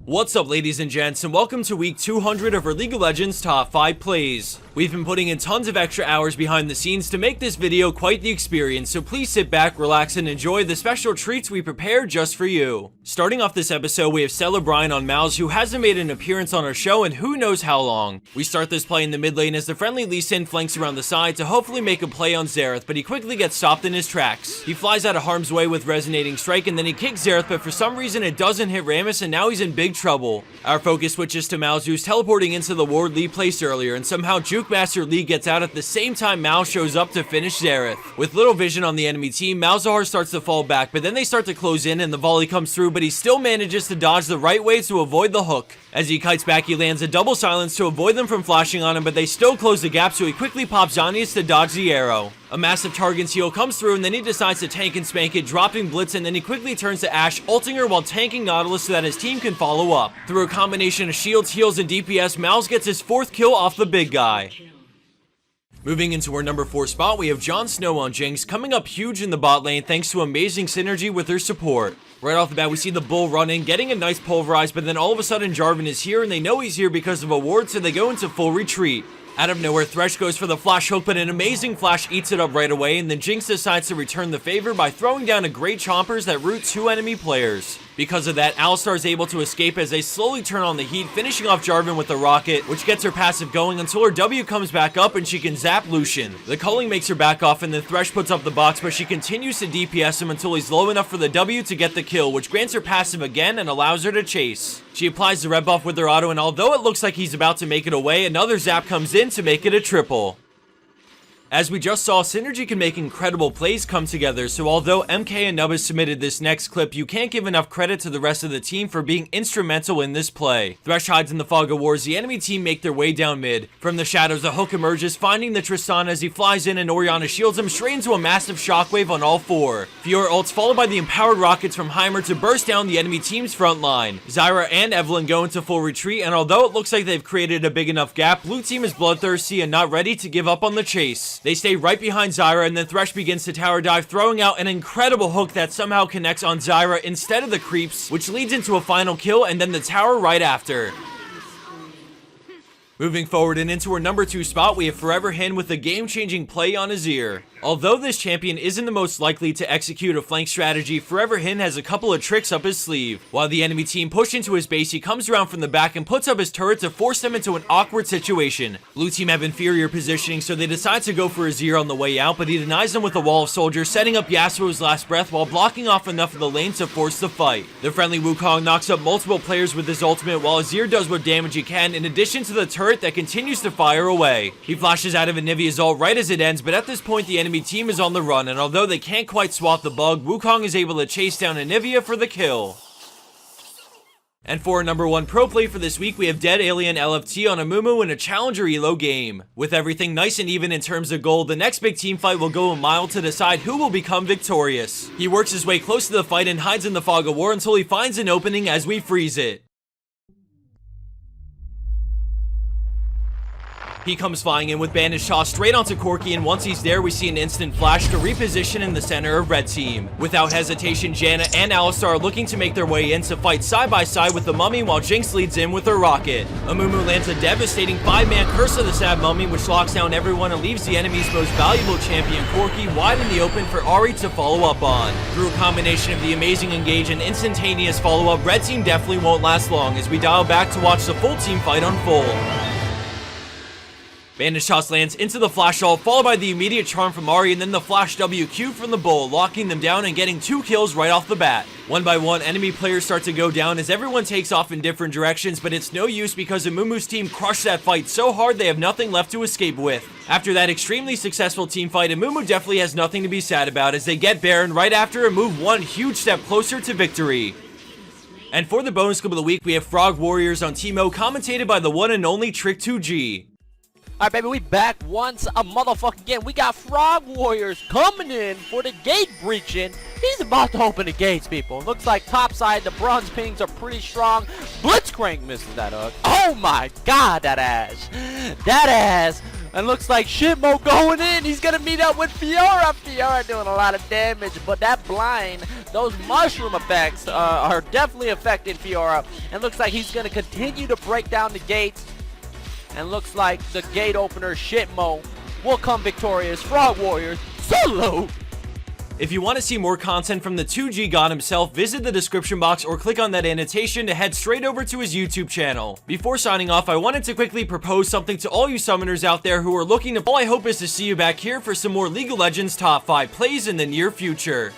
What's up, ladies and gents, and welcome to week 200 of our League of Legends top 5 plays. We've been putting in tons of extra hours behind the scenes to make this video quite the experience, so please sit back, relax, and enjoy the special treats we prepared just for you. Starting off this episode, we have Stella Bryan on Mouse, who hasn't made an appearance on our show in who knows how long. We start this play in the mid lane as the friendly Lee Sin flanks around the side to hopefully make a play on Xerath, but he quickly gets stopped in his tracks. He flies out of harm's way with Resonating Strike, and then he kicks Xerath, but for some reason it doesn't hit Rammus, and now he's in big trouble. Our focus switches to Mouse, who's teleporting into the ward Lee placed earlier, and somehow Juke Master Lee gets out at the same time Mao shows up to finish Xerath. With little vision on the enemy team, Malzahar starts to fall back, but then they start to close in and the volley comes through, but he still manages to dodge the right way to avoid the hook. As he kites back, he lands a double silence to avoid them from flashing on him, but they still close the gap, so he quickly pops Zhonya's to dodge the arrow. A massive Targon's heal comes through, and then he decides to tank and spank it, dropping Blitz, and then he quickly turns to Ashe, ulting her while tanking Nautilus so that his team can follow up. Through a combination of shields, heals, and DPS, Mouse gets his 4th kill off the big guy. Moving into our number 4 spot, we have Jon Snow on Jinx, coming up huge in the bot lane thanks to amazing synergy with her support. Right off the bat, we see the bull run in, getting a nice pulverize, but then all of a sudden Jarvan is here, and they know he's here because of a ward, so they go into full retreat. Out of nowhere, Thresh goes for the flash hook, but an amazing flash eats it up right away, and then Jinx decides to return the favor by throwing down a great chompers that root 2 enemy players. Because of that, Alistar is able to escape as they slowly turn on the heat, finishing off Jarvan with a rocket, which gets her passive going until her W comes back up and she can zap Lucian. The culling makes her back off, and then Thresh puts up the box, but she continues to DPS him until he's low enough for the W to get the kill, which grants her passive again and allows her to chase. She applies the red buff with her auto, and although it looks like he's about to make it away, another zap comes in to make it a triple. As we just saw, synergy can make incredible plays come together, so although MK and Nubbas submitted this next clip, you can't give enough credit to the rest of the team for being instrumental in this play. Thresh hides in the fog of war as the enemy team make their way down mid. From the shadows, the hook emerges, finding the Tristana as he flies in, and Orianna shields him straight into a massive shockwave on all 4. Fiora ults, followed by the empowered rockets from Heimer to burst down the enemy team's front line. Zyra and Evelynn go into full retreat, and although it looks like they've created a big enough gap, blue team is bloodthirsty and not ready to give up on the chase. They stay right behind Zyra, and then Thresh begins to tower dive, throwing out an incredible hook that somehow connects on Zyra instead of the creeps, which leads into a final kill and then the tower right after. Moving forward and into our number 2 spot, we have Forever Hin with a game-changing play on Azir. Although this champion isn't the most likely to execute a flank strategy, Forever Hin has a couple of tricks up his sleeve. While the enemy team push into his base, he comes around from the back and puts up his turret to force them into an awkward situation. Blue team have inferior positioning, so they decide to go for Azir on the way out, but he denies them with a wall of soldiers, setting up Yasuo's last breath while blocking off enough of the lane to force the fight. The friendly Wukong knocks up multiple players with his ultimate, while Azir does what damage he can, in addition to the turret that continues to fire away. He flashes out of Anivia's ult right as it ends, but at this point the enemy team is on the run, and although they can't quite swat the bug, Wukong is able to chase down Anivia for the kill. And for our number 1 pro play for this week, we have Dead Alien LFT on Amumu in a Challenger Elo game. With everything nice and even in terms of gold, the next big team fight will go a mile to decide who will become victorious. He works his way close to the fight and hides in the fog of war until he finds an opening as we freeze it. He comes flying in with Bandage Toss straight onto Corki, and once he's there, we see an instant flash to reposition in the center of red team. Without hesitation, Janna and Alistar are looking to make their way in to fight side by side with the Mummy, while Jinx leads in with her rocket. Amumu lands a devastating 5-man Curse of the Sad Mummy, which locks down everyone and leaves the enemy's most valuable champion, Corki, wide in the open for Ahri to follow up on. Through a combination of the amazing engage and instantaneous follow-up, red team definitely won't last long as we dial back to watch the full team fight unfold. Bandage Toss lands into the flash ult, followed by the immediate charm from Ahri, and then the flash WQ from the bull, locking them down and getting 2 kills right off the bat. One by one, enemy players start to go down as everyone takes off in different directions, but it's no use because Amumu's team crushed that fight so hard they have nothing left to escape with. After that extremely successful team fight, Amumu definitely has nothing to be sad about as they get Baron right after and move one huge step closer to victory. And for the bonus clip of the week, we have Frog Warriors on Teemo, commentated by the one and only Trick2G. Alright, baby, we back once a motherfucking again. We got Frog Warriors coming in for the gate breaching. He's about to open the gates, people. Looks like topside, the bronze pings are pretty strong. Blitzcrank misses that hook. Oh my god, that ass. That ass. And looks like Shitmo going in. He's going to meet up with Fiora. Fiora doing a lot of damage, but that blind those mushroom effects are definitely affecting Fiora. And looks like he's going to continue to break down the gates. And looks like the gate opener Shitmo will come victorious. Frog Warriors, salute! If you want to see more content from the 2G God himself, visit the description box or click on that annotation to head straight over to his YouTube channel. Before signing off, I wanted to quickly propose something to all you summoners out there who are looking to... All I hope is to see you back here for some more League of Legends top 5 plays in the near future.